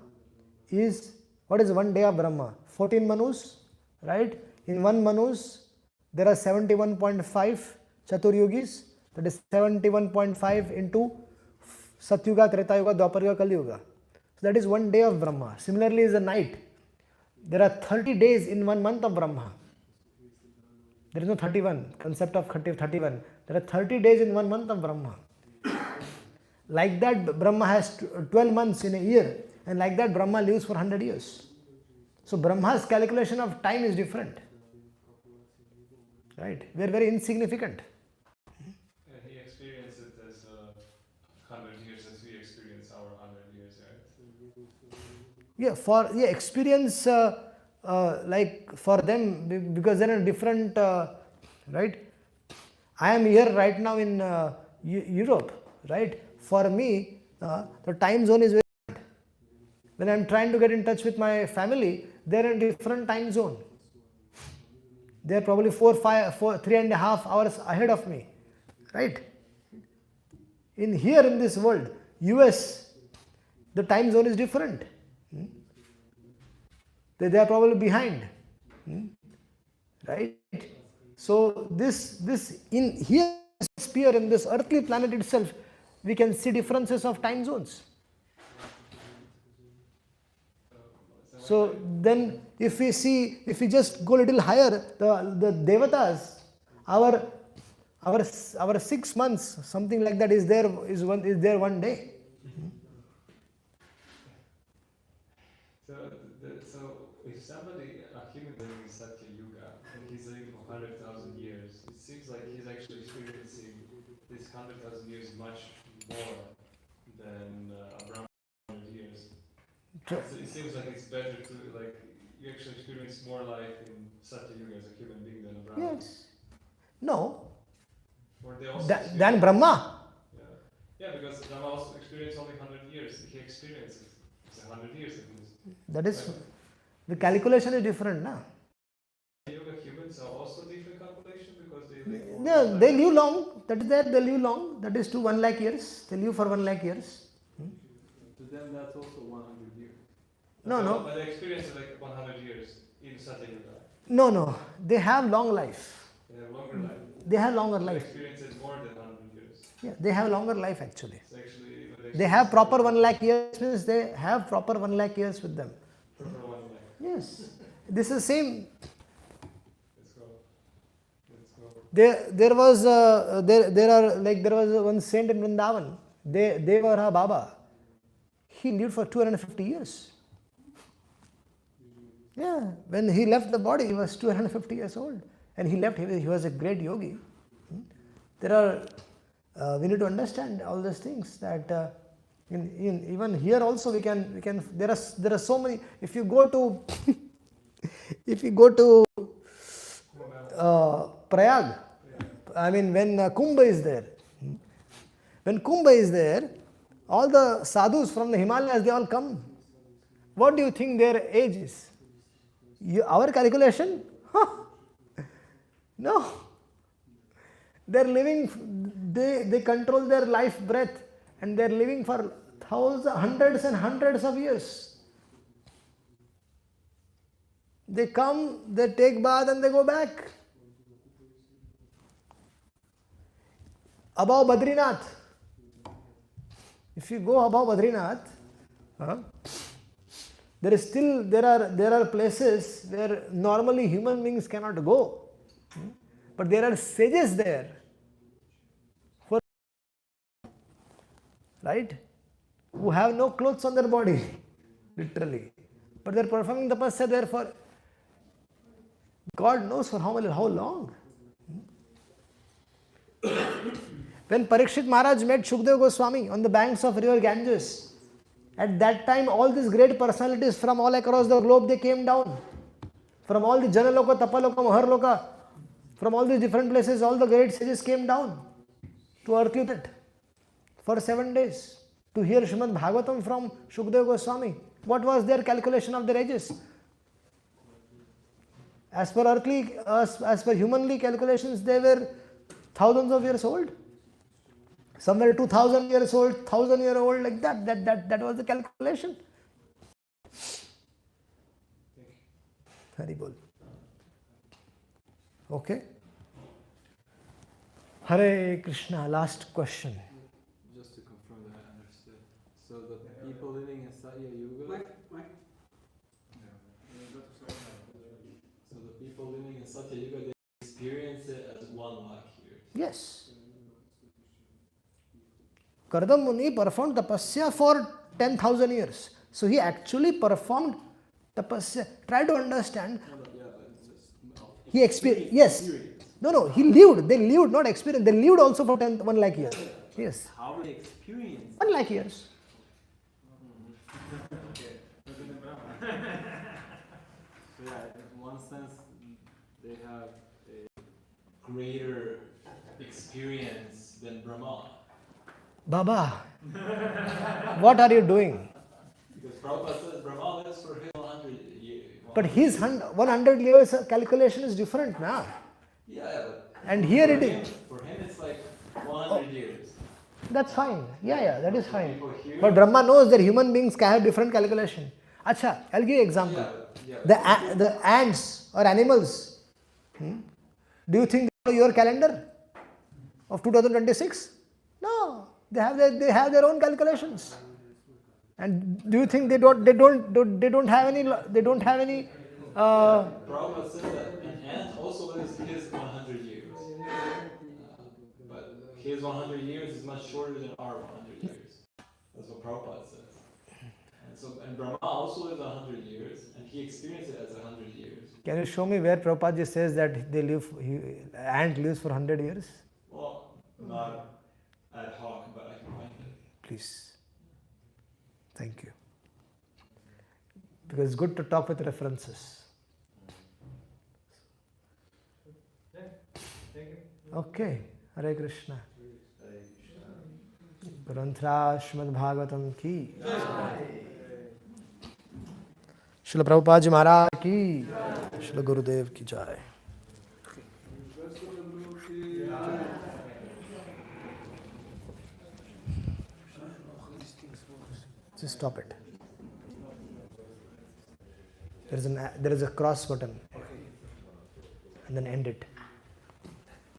is, what is one day of Brahma? 14 Manus, right? In one Manus, there are 71.5 Chaturyugis, that is 71.5 into Satyuga, Tretayuga, Dwapara, Kali Yuga. So that is one day of Brahma. Similarly is a night. There are 30 days in 1 month of Brahma. There is no 31, concept of 31. There are 30 days in 1 month of Brahma. Like that, Brahma has 12 months in a year, and like that, Brahma lives for 100 years. So Brahma's calculation of time is different. Right? We are very insignificant. He experienced it as 100 years as we experience our 100 years, right? Yeah, experience like for them, because they are different, right? I am here right now in Europe, right? For me, the time zone is very different. When I am trying to get in touch with my family, they are in different time zone. They are probably 3.5 hours ahead of me, right? In this world, US, the time zone is different. They are probably behind, right? So this in here sphere, in this earthly planet itself, we can see differences of time zones. So then, if we just go a little higher, the Devatas, our 6 months, something like that, is there one day. So if somebody, a human being in Satya Yuga, and he's living for 100,000 years, it seems like he's actually experiencing this 100,000 years much more than a Brahman 100 years. So it seems like it's better to, like, you actually experience more life in Satya Yuga as a human being than a Brahman. Yes. No. Or they also Than Brahma. Yeah, because Brahma also experienced only 100 years. He experienced it. It's 100 years at least. That is, the calculation is different, na? Yoga humans are also different calculation because they live. Yeah, they live long. That is there. They live long. That is to 1 lakh years. They live for 1 lakh years. To them, that's also 100 years. No. But they experience like 100 years in Satya Yuga. No. They have long life. They have longer life. They have longer They life. experience it more than 100 years. Yeah, they have longer life actually. So actually, They have proper 1 lakh years, means they have proper 1 lakh years with them. proper 1 lakh. Yes. This is same. Let's go. There was one saint in Vrindavan, Devahuti Baba. He lived for 250 years. Yeah, when he left the body, he was 250 years old, and he was a great yogi. We need to understand all these things, that Even here also we can there are so many. If you go to if you go to Prayag, I mean when Kumbh is there, when Kumbh is there, all the sadhus from the Himalayas, they all come. What do you think their age is? Our calculation? Huh. No. They're living, they control their life breath and they're living for hundreds and hundreds of years. They come, they take bath and they go back. Above Badrinath. If you go above Badrinath, there are places where normally human beings cannot go. But there are sages there. Right? Who have no clothes on their body, literally. But they are performing tapasya there for God knows for how long. When Parikshit Maharaj met Shukdev Goswami on the banks of river Ganges, at that time all these great personalities from all across the globe, they came down. From all the Janaloka, Tapaloka, Maharloka, from all these different places, all the great sages came down to earthly planet for 7 days to hear Srimad Bhagavatam from Shukdev Goswami. What was their calculation of their ages? As per humanly calculations, they were thousands of years old. Some were 2000 years old, 1000-year old, like that. That was the calculation. Hari Bol. Okay. Hare Krishna. Last question. Just to confirm that I understood. So the people living in Satya Yuga. So the people living in Satya Yuga, they experience it as 1 lakh years. Yes. Kardama Muni performed tapasya for 10,000 years. So he actually performed tapasya. Try to understand. He experienced. Yes. No. He lived. They lived, not experienced. They lived also for 1 lakh years. Yes. How they experience? 1 lakh years. Okay. So yeah, in one sense, they have a greater experience than Brahma. Baba, what are you doing? Because Prabhupada says Brahma lives for his 100 years. But his 100 years calculation is different now. Yeah, but And here it is. for him it's like 100 years. That's fine. Yeah, that is fine. People here, But Brahma knows that human beings can have different calculation. Acha, I'll give you an example. The ants or animals. Do you think they follow your calendar of 2026? No, they have their own calculations. And do you think they don't have any Prabhupada says that an ant also lives his 100 years. But his 100 years is much shorter than our 100 years. That's what Prabhupada says. And Brahma also lives 100 years, and he experienced it as 100 yeji. Can you show me where Prabhupada says that ant lives for 100 years? Well, not ad hoc, but I can find it. Please. Thank you. Because it's good to talk with references. Okay. Hare Krishna. Granthra Srimad Bhagavatam ki. Srila Prabhupada Ji Maharaj ki. Srila Gurudev ki jai. Just stop it. There is a cross button. And then end it.